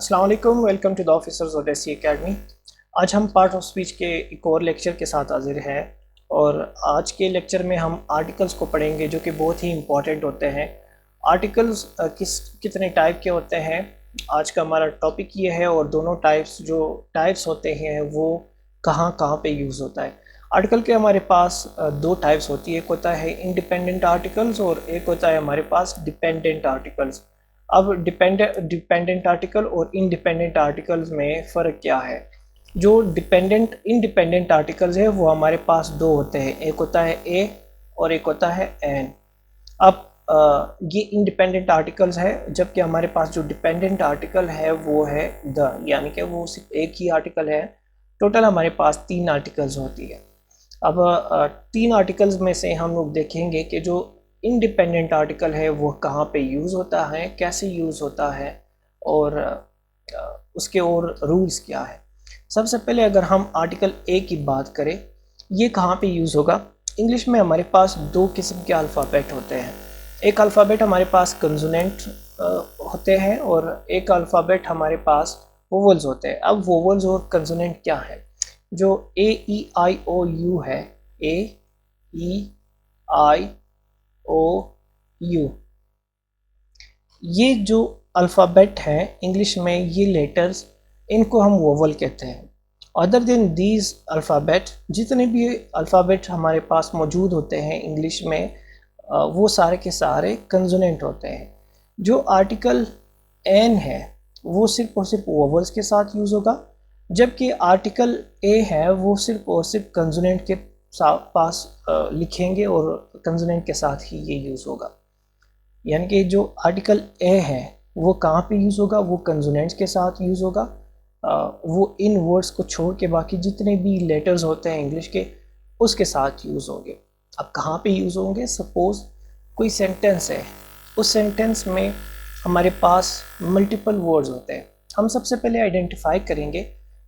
अस्सलाम वालेकुम, welcome to the officers odyssey academy. आज हम पार्ट ऑफ स्पीच के एक और लेक्चर के साथ हाजिर हैं और आज के लेक्चर में हम आर्टिकल्स को पढ़ेंगे जो कि बहुत ही इम्पॉर्टेंट होते हैं। आर्टिकल्स कितने टाइप के होते हैं, आज का हमारा टॉपिक ये है। और दोनों टाइप्स होते हैं वो कहाँ कहाँ पे यूज़ होता है। आर्टिकल के हमारे पास दो टाइप्स होती है, एक होता है इंडिपेंडेंट आर्टिकल्स और एक होता है हमारे पास डिपेंडेंट आर्टिकल्स। अब डिपेंडेंट आर्टिकल और इंडिपेंडेंट आर्टिकल्स में फ़र्क क्या है। जो इंडिपेंडेंट आर्टिकल्स है वो हमारे पास दो होते हैं, एक होता है ए और एक होता है एन। अब ये इंडिपेंडेंट आर्टिकल्स है, जबकि हमारे पास जो डिपेंडेंट आर्टिकल है वो है द, यानी कि वो सिर्फ एक ही आर्टिकल है। टोटल हमारे पास तीन आर्टिकल्स होती है। अब तीन आर्टिकल्स में से हम लोग देखेंगे कि जो इंडिपेंडेंट आर्टिकल है वो कहाँ पे यूज़ होता है, कैसे यूज़ होता है और उसके और रूल्स क्या है। सबसे पहले अगर हम आर्टिकल ए की बात करें, ये कहाँ पे यूज़ होगा। इंग्लिश में हमारे पास दो किस्म के अल्फ़ाबेट होते हैं। एक अल्फ़ाबेट हमारे पास कंसोनेंट होते हैं और एक अल्फ़ाबेट हमारे पास वोवल्स होते हैं। अब वोवल्स और कंसोनेंट क्या है। जो ए ई आई ओ यू है, ए ई आई ओ यू, ये जो अल्फ़ाबेट है इंग्लिश में, ये लेटर्स, इनको हम वोवल कहते हैं। अदर देन दीज अल्फ़ाबेट, जितने भी अल्फ़ाबेट हमारे पास मौजूद होते हैं इंग्लिश में, वो सारे के सारे कंसोनेंट होते हैं। जो आर्टिकल एन है वो सिर्फ और सिर्फ वोवल्स के साथ यूज़ होगा, जबकि आर्टिकल ए है वो सिर्फ और सिर्फ कंसोनेंट के पास लिखेंगे और कंसोनेंट के साथ ही ये यूज़ होगा। यानी कि जो आर्टिकल ए है वो कहाँ पे यूज़ होगा, वो कंसोनेंट्स के साथ यूज़ होगा। वो इन वर्ड्स को छोड़ के बाकी जितने भी लेटर्स होते हैं इंग्लिश के, उसके साथ यूज़ होंगे। अब कहाँ पे यूज़ होंगे, सपोज़ कोई सेंटेंस है, उस सेंटेंस में हमारे पास मल्टीपल वर्ड्स होते हैं। हम सबसे पहले आइडेंटिफाई करेंगे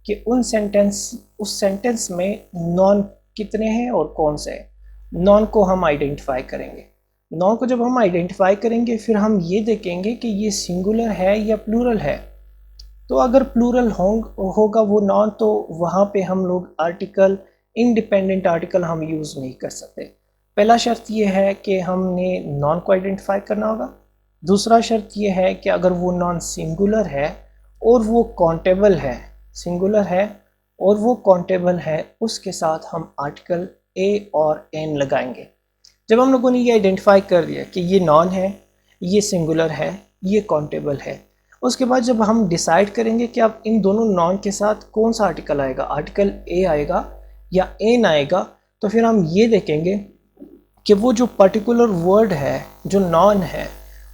कि उस सेंटेंस में नॉन कितने हैं और कौन से हैं। नॉन को हम आइडेंटिफाई करेंगे। नॉन को जब हम आइडेंटिफाई करेंगे फिर हम ये देखेंगे कि ये सिंगुलर है या प्लूरल है। तो अगर प्लूरल होगा वो नॉन, तो वहाँ पे हम लोग आर्टिकल, इंडिपेंडेंट आर्टिकल हम यूज़ नहीं कर सकते। पहला शर्त ये है कि हमने नॉन को आइडेंटिफाई करना होगा। दूसरा शर्त ये है कि अगर वो नॉन सिंगुलर है और वो काउंटेबल है, सिंगुलर है और वो काउंटेबल है, उसके साथ हम आर्टिकल ए और एन लगाएंगे। जब हम लोगों ने ये आइडेंटिफाई कर दिया कि ये नॉन है, ये सिंगुलर है, ये काउंटेबल है, उसके बाद जब हम डिसाइड करेंगे कि अब इन दोनों नॉन के साथ कौन सा आर्टिकल आएगा, आर्टिकल ए आएगा या एन आएगा, तो फिर हम ये देखेंगे कि वो जो पर्टिकुलर वर्ड है, जो नॉन है,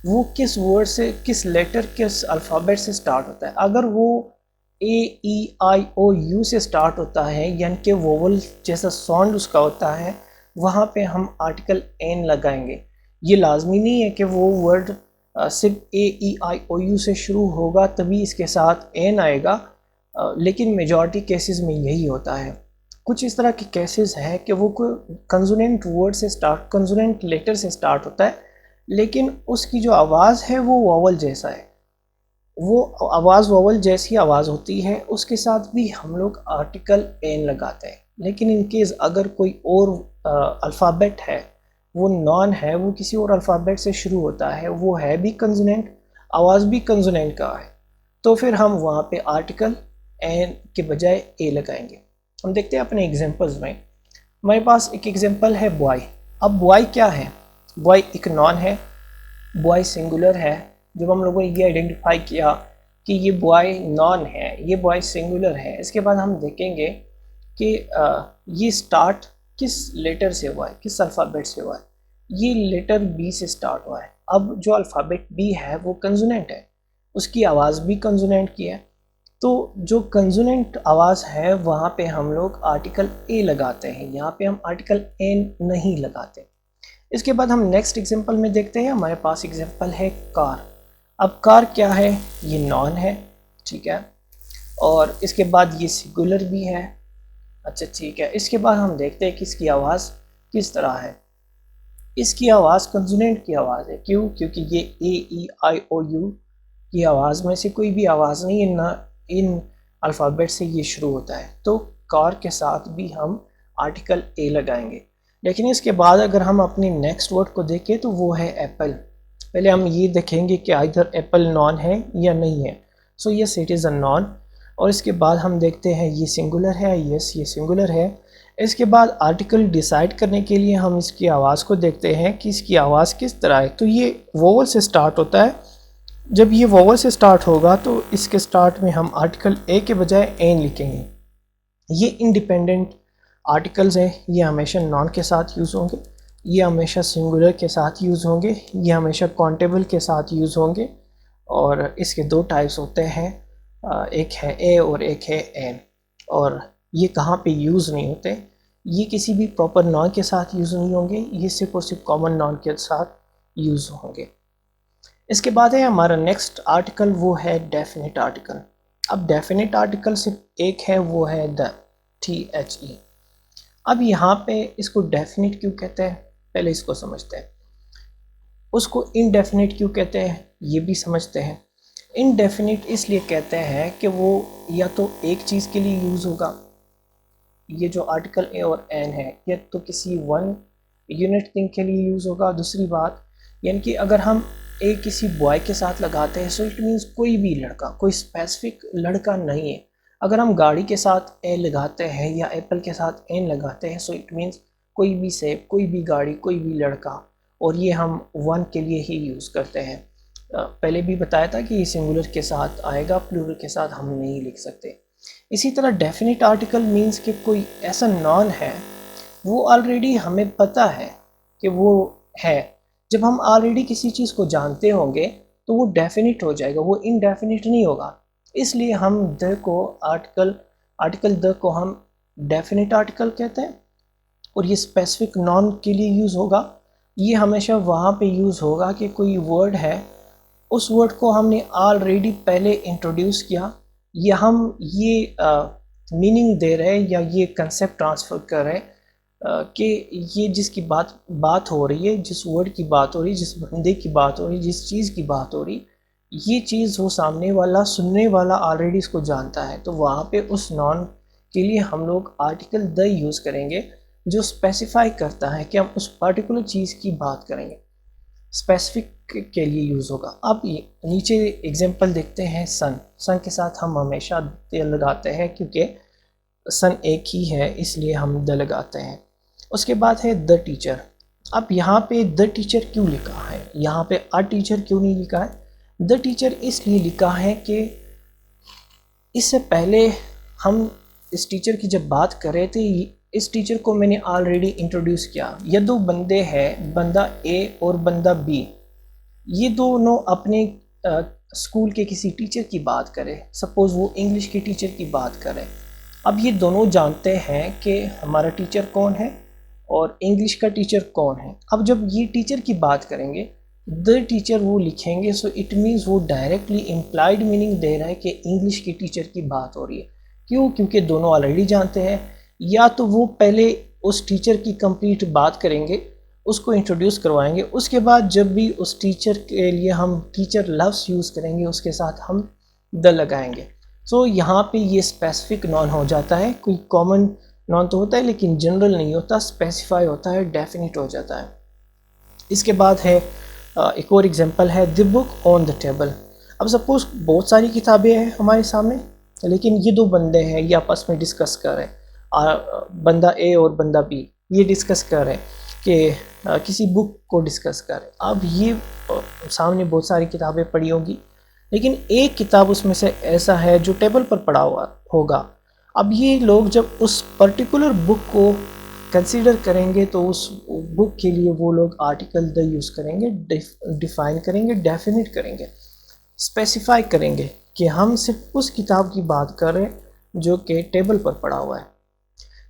वो किस वर्ड से, किस लेटर, किस अल्फ़ाबेट से स्टार्ट होता है। अगर वो ए ई आई ओ यू से स्टार्ट होता है, यानी कि वोवल जैसा साउंड उसका होता है, वहाँ पे हम आर्टिकल एन लगाएंगे। ये लाजमी नहीं है कि वो वर्ड सिर्फ ए ई आई ओ यू से शुरू होगा तभी इसके साथ एन आएगा, लेकिन मेजॉरिटी केसेस में यही होता है। कुछ इस तरह के केसेस है कि वो कोई कंसोनेंट वर्ड से स्टार्ट, कंसोनेंट लेटर से स्टार्ट होता है, लेकिन उसकी जो आवाज़ है वो वोवल जैसा है। वो आवाज़ वोवल जैसी आवाज़ होती है, उसके साथ भी हम लोग आर्टिकल एन लगाते हैं। लेकिन इन केस अगर कोई और अल्फ़ाबेट है, वो नॉन है, वो किसी और अल्फ़ाबेट से शुरू होता है, वो है भी कंसोनेंट, आवाज़ भी कंसोनेंट का है, तो फिर हम वहाँ पे आर्टिकल एन के बजाय ए लगाएंगे। हम देखते हैं अपने एग्जांपल्स में। हमारे पास एक एग्जांपल है बॉय। अब बॉय क्या है, बॉय एक नॉन है, बॉय सिंगुलर है। जब हम लोगों ने ये आइडेंटिफाई किया कि ये बॉय नॉन है, ये बॉय सिंगुलर है, इसके बाद हम देखेंगे कि ये स्टार्ट किस लेटर से हुआ है, किस अल्फ़ाबेट से हुआ है। ये लेटर बी से स्टार्ट हुआ है। अब जो अल्फ़ाबेट बी है वो कंसोनेंट है, उसकी आवाज़ भी कंसोनेंट की है, तो जो कंसोनेंट आवाज़ है वहाँ पे हम लोग आर्टिकल ए लगाते हैं, यहाँ पे हम आर्टिकल एन नहीं लगाते। इसके बाद हम नेक्स्ट एग्जांपल में देखते हैं। हमारे पास एग्जांपल है कार। अब कार क्या है, ये नॉन है, ठीक है, और इसके बाद ये सिंगुलर भी है। अच्छा ठीक है, इसके बाद हम देखते हैं कि इसकी आवाज़ किस तरह है। इसकी आवाज़ कंसोनेंट की आवाज़ है। क्यों? क्योंकि ये ए ई आई ओ यू ये आवाज़ में से कोई भी आवाज़ नहीं, इन अल्फ़ाबेट से ये शुरू होता है। तो कार के साथ भी हम आर्टिकल ए लगाएंगे। लेकिन इसके बाद अगर हम अपने नेक्स्ट वर्ड को देखें तो वो है एप्पल। पहले हम ये देखेंगे कि इधर एप्पल नॉन है या नहीं है। So yes it is a non. और इसके बाद हम देखते हैं ये सिंगुलर है, यस ये सिंगुलर है। इसके बाद आर्टिकल डिसाइड करने के लिए हम इसकी आवाज़ को देखते हैं कि इसकी आवाज़ किस तरह है। तो ये वोवल से स्टार्ट होता है। जब ये वोवल से स्टार्ट होगा तो इसके स्टार्ट में हम आर्टिकल ए के बजाय एन लिखेंगे। ये इंडिपेंडेंट आर्टिकल्स हैं, ये हमेशा नॉन के साथ यूज़ होंगे, ये हमेशा सिंगुलर के साथ यूज़ होंगे, ये हमेशा काउंटेबल के साथ यूज़ होंगे। और इसके दो टाइप्स होते हैं, एक है ए और एक है एन। और ये कहाँ पे यूज़ नहीं होते, ये किसी भी प्रॉपर नॉन के साथ यूज़ नहीं होंगे, ये सिर्फ और सिर्फ कॉमन नॉन के साथ यूज़ होंगे। इसके बाद है हमारा नेक्स्ट आर्टिकल, वो है डेफिनेट आर्टिकल। अब डेफिनेट आर्टिकल सिर्फ एक है, वो है द, THE। अब यहाँ पे इसको डेफिनेट क्यों कहते हैं, पहले इसको समझते हैं। उसको इनडेफिनेट क्यों कहते हैं ये भी समझते हैं। इनडेफिनेट इसलिए कहते हैं कि वो या तो एक चीज़ के लिए यूज़ होगा, ये जो आर्टिकल ए और एन है, या तो किसी वन यूनिट थिंग के लिए यूज़ होगा। दूसरी बात, यानी कि अगर हम ए किसी बॉय के साथ लगाते हैं, सो इट मीन्स कोई भी लड़का, कोई स्पेसिफिक लड़का नहीं है। अगर हम गाड़ी के साथ ए लगाते हैं या एप्पल के साथ एन लगाते हैं, सो इट मीन्स कोई भी सेब, कोई भी गाड़ी, कोई भी लड़का। और ये हम वन के लिए ही यूज़ करते हैं। पहले भी बताया था कि ये सिंगुलर के साथ आएगा, प्लूरल के साथ हम नहीं लिख सकते। इसी तरह डेफिनेट आर्टिकल मीन्स कि कोई ऐसा नॉन है, वो ऑलरेडी हमें पता है कि वो है। जब हम ऑलरेडी किसी चीज़ को जानते होंगे तो वो डेफिनेट हो जाएगा, वो इनडेफिनेट नहीं होगा। इसलिए हम द को आर्टिकल द को हम डेफिनेट आर्टिकल कहते हैं। और ये स्पेसिफिक नॉन के लिए यूज़ होगा। ये हमेशा वहाँ पे यूज़ होगा कि कोई वर्ड है, उस वर्ड को हमने ऑलरेडी पहले इंट्रोड्यूस किया, या हम ये मीनिंग दे रहे हैं या ये कंसेप्ट ट्रांसफ़र कर रहे हैं कि ये जिसकी बात हो रही है, जिस वर्ड की बात हो रही है, जिस बंदे की बात हो रही है, जिस चीज़ की बात हो रही, ये चीज़ वो सामने वाला, सुनने वाला ऑलरेडी इसको जानता है। तो वहाँ पे उस नॉन के लिए हम लोग आर्टिकल द यूज़ करेंगे, जो स्पेसिफाई करता है कि हम उस पर्टिकुलर चीज़ की बात करेंगे, स्पेसिफिक के लिए यूज़ होगा। अब नीचे एग्जांपल देखते हैं। सन के साथ हम हमेशा द लगाते हैं, क्योंकि सन एक ही है, इसलिए हम द लगाते हैं। उसके बाद है द टीचर। अब यहाँ पे द टीचर क्यों लिखा है, यहाँ पे अ टीचर क्यों नहीं लिखा है? द टीचर इसलिए लिखा है कि इससे पहले हम इस टीचर की जब बात कर रहे थे, इस टीचर को मैंने ऑलरेडी इंट्रोड्यूस किया। ये दो बंदे हैं, बंदा ए और बंदा बी, ये दोनों अपने स्कूल के किसी टीचर की बात करें। सपोज़ वो इंग्लिश के टीचर की बात करें। अब ये दोनों जानते हैं कि हमारा टीचर कौन है और इंग्लिश का टीचर कौन है। अब जब ये टीचर की बात करेंगे, द टीचर वो लिखेंगे, सो इट मीन्स वो डायरेक्टली इम्प्लाइड मीनिंग दे रहा है कि इंग्लिश के टीचर की बात हो रही है। क्यों? क्योंकि दोनों ऑलरेडी जानते हैं। या तो वो पहले उस टीचर की कंप्लीट बात करेंगे, उसको इंट्रोड्यूस करवाएंगे, उसके बाद जब भी उस टीचर के लिए हम टीचर लव्स यूज़ करेंगे, उसके साथ हम द लगाएंगे। सो यहाँ पे ये स्पेसिफिक नॉन हो जाता है। कोई कॉमन नॉन तो होता है लेकिन जनरल नहीं होता, स्पेसिफाई होता है, डेफिनेट हो जाता है। इसके बाद है एक और एग्जांपल है the book on the table. अब सपोज बहुत सारी किताबें हैं हमारे सामने, लेकिन ये दो बंदे हैं, ये आपस में डिस्कस कर रहे हैं, बंदा ए और बंदा बी, ये डिस्कस कर रहे हैं कि किसी बुक को डिस्कस कर रहे हैं। अब ये सामने बहुत सारी किताबें पड़ी होंगी, लेकिन एक किताब उसमें से ऐसा है जो टेबल पर पड़ा हुआ होगा। अब ये लोग जब उस पर्टिकुलर बुक को कंसीडर करेंगे तो उस बुक के लिए वो लोग आर्टिकल द यूज़ करेंगे, डिफाइन करेंगे, डेफिनेट करेंगे, स्पेसिफाई करेंगे कि हम सिर्फ उस किताब की बात कर रहे हैं जो कि टेबल पर पड़ा हुआ है।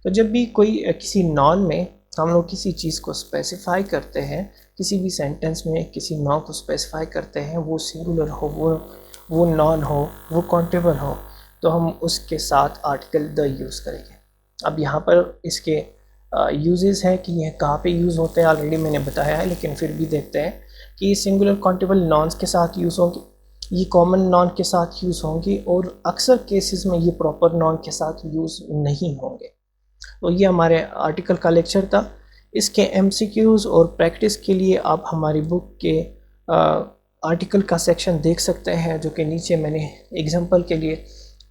तो जब भी कोई किसी नॉन में हम लोग किसी चीज़ को स्पेसिफाई करते हैं, किसी भी सेंटेंस में किसी नॉन को स्पेसिफाई करते हैं, वो सिंगुलर हो, वो नॉन हो, वो काउंटेबल हो, तो हम उसके साथ आर्टिकल द यूज़ करेंगे। अब यहाँ पर इसके यूजेस हैं कि यह कहाँ पे यूज़ होते हैं, ऑलरेडी मैंने बताया है, लेकिन फिर भी देखते हैं कि सिंगुलर काउंटेबल नॉन्स के साथ यूज़ होंगे। ये कॉमन नाउन के साथ यूज़ होंगे और अक्सर केसेस में ये प्रॉपर नाउन के साथ यूज़ नहीं होंगे। तो ये हमारे आर्टिकल का लेक्चर था। इसके MCQs और प्रैक्टिस के लिए आप हमारी बुक के आर्टिकल का सेक्शन देख सकते हैं, जो कि नीचे मैंने एग्जांपल के लिए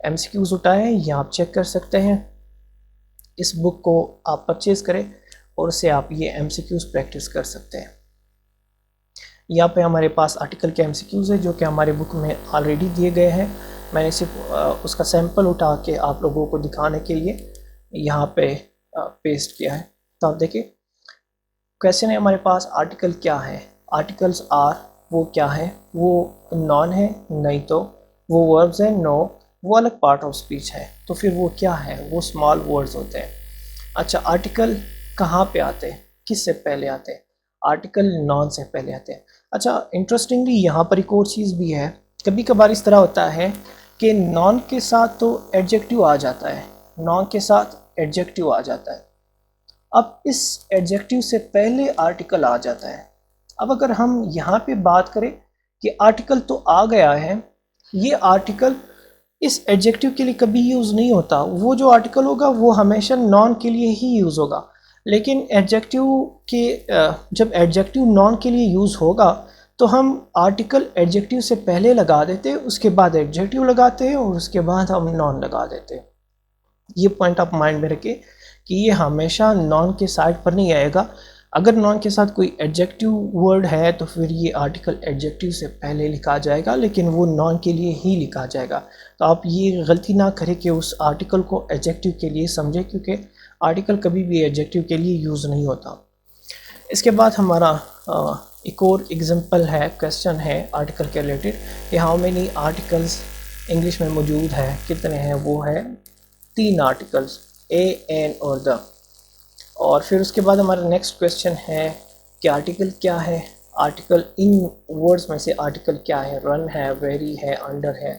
MCQs उठाए हैं, ये आप चेक कर सकते हैं। इस बुक को आप परचेज़ करें और उससे आप ये MCQs प्रैक्टिस कर सकते हैं। यहाँ पे हमारे पास आर्टिकल के MCQs है जो कि हमारे बुक में ऑलरेडी दिए गए हैं। मैंने सिर्फ उसका सैंपल उठा के आप लोगों को दिखाने के लिए यहाँ पे पेस्ट किया है। तो आप देखिए क्वेश्चन है हमारे पास, आर्टिकल क्या है? आर्टिकल्स आर, वो क्या है? वो नॉन है? नहीं। तो वो वर्ब्स है? नो। वो अलग पार्ट ऑफ स्पीच है। तो फिर वो क्या है? वो स्मॉल वर्ड्स होते हैं। अच्छा, आर्टिकल कहाँ पे आते हैं? किससे पहले आते हैं? आर्टिकल नॉन से पहले आते हैं। अच्छा, इंटरेस्टिंगली यहाँ पर एक और चीज़ भी है। कभी कभार इस तरह होता है कि नॉन के साथ तो एडजेक्टिव आ जाता है, नॉन के साथ एडजेक्टिव आ जाता है। अब इस एडजेक्टिव से पहले आर्टिकल आ जाता है। अब अगर हम यहाँ पे बात करें कि आर्टिकल तो आ गया है, ये आर्टिकल इस एडजेक्टिव के लिए कभी यूज़ नहीं होता। वो जो आर्टिकल होगा वो हमेशा नॉन के लिए ही यूज़ होगा। लेकिन एडजेक्टिव के जब एडजेक्टिव नॉन के लिए यूज़ होगा तो हम आर्टिकल एडजेक्टिव से पहले लगा देते हैं, उसके बाद एडजेक्टिव लगाते हैं और उसके बाद हम नॉन लगा देते हैं। ये पॉइंट आप माइंड में रखें कि ये हमेशा नॉन के साइड पर नहीं आएगा। अगर नॉन के साथ कोई एडजेक्टिव वर्ड है तो फिर ये आर्टिकल एडजेक्टिव से पहले लिखा जाएगा, लेकिन वो नॉन के लिए ही लिखा जाएगा। तो आप ये गलती ना करें कि उस आर्टिकल को एडजेक्टिव के लिए समझें, क्योंकि आर्टिकल कभी भी एडजेक्टिव के लिए यूज़ नहीं होता। इसके बाद हमारा एक और एग्जांपल है, क्वेश्चन है आर्टिकल के रिलेटेड कि हाउ मेनी आर्टिकल्स इंग्लिश में मौजूद है, कितने हैं? वो है 3 आर्टिकल्स, ए, एन और द। और फिर उसके बाद हमारा नेक्स्ट क्वेश्चन है कि आर्टिकल क्या है? आर्टिकल इन वर्ड्स में से आर्टिकल क्या है? रन है, वेरी है, अंडर है।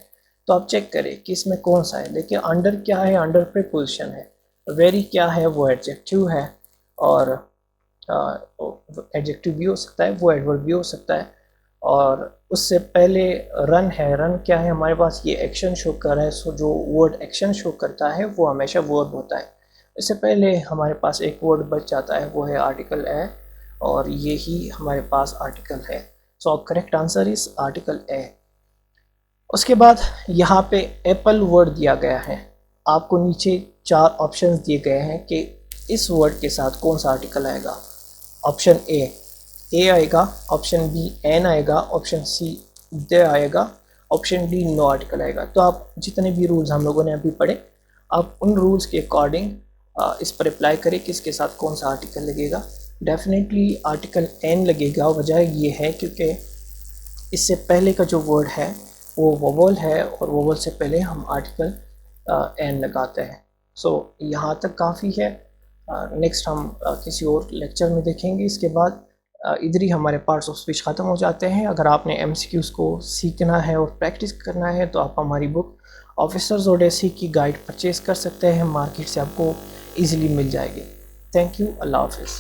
तो आप चेक करें कि इसमें कौन सा है। देखिए अंडर क्या है? अंडर प्रीपोजिशन है। वेरी क्या है? वो एडजेक्टिव है और एडजेक्टिव भी हो सकता है, वो एडवर्ब भी हो सकता है। और उससे पहले रन है। रन क्या है? हमारे पास ये एक्शन शो कर रहा है। सो जो वर्ड एक्शन शो करता है वो हमेशा वर्ब होता है। इससे पहले हमारे पास एक वर्ड बच जाता है, वो है आर्टिकल ए, और ये ही हमारे पास आर्टिकल है। So correct answer is article A. उसके बाद यहाँ पे एप्पल वर्ड दिया गया है। आपको नीचे 4 ऑप्शंस दिए गए हैं कि इस वर्ड के साथ कौन सा आर्टिकल आएगा। ऑप्शन ए आएगा, ऑप्शन बी एन आएगा, ऑप्शन सी दे आएगा, ऑप्शन डी नो आर्टिकल आएगा। तो आप जितने भी रूल्स हम लोगों ने अभी पढ़े, आप उन रूल्स के अकॉर्डिंग इस पर अप्लाई करें कि इसके साथ कौन सा आर्टिकल लगेगा। डेफिनेटली आर्टिकल एन लगेगा। वजह ये है क्योंकि इससे पहले का जो वर्ड है वो वोवल है और वोवल से पहले हम आर्टिकल एन लगाते हैं। सो यहाँ तक काफ़ी है। नेक्स्ट हम किसी और लेक्चर में देखेंगे। इसके बाद इधर ही हमारे पार्ट्स ऑफ स्पीच ख़त्म हो जाते हैं। अगर आपने MCQs को सीखना है और प्रैक्टिस करना है तो आप हमारी बुक ऑफिसर्स ओडेसी की गाइड परचेज़ कर सकते हैं। मार्केट से आपको ईज़िली मिल जाएगी। Thank you. अल्लाह हाफिज़।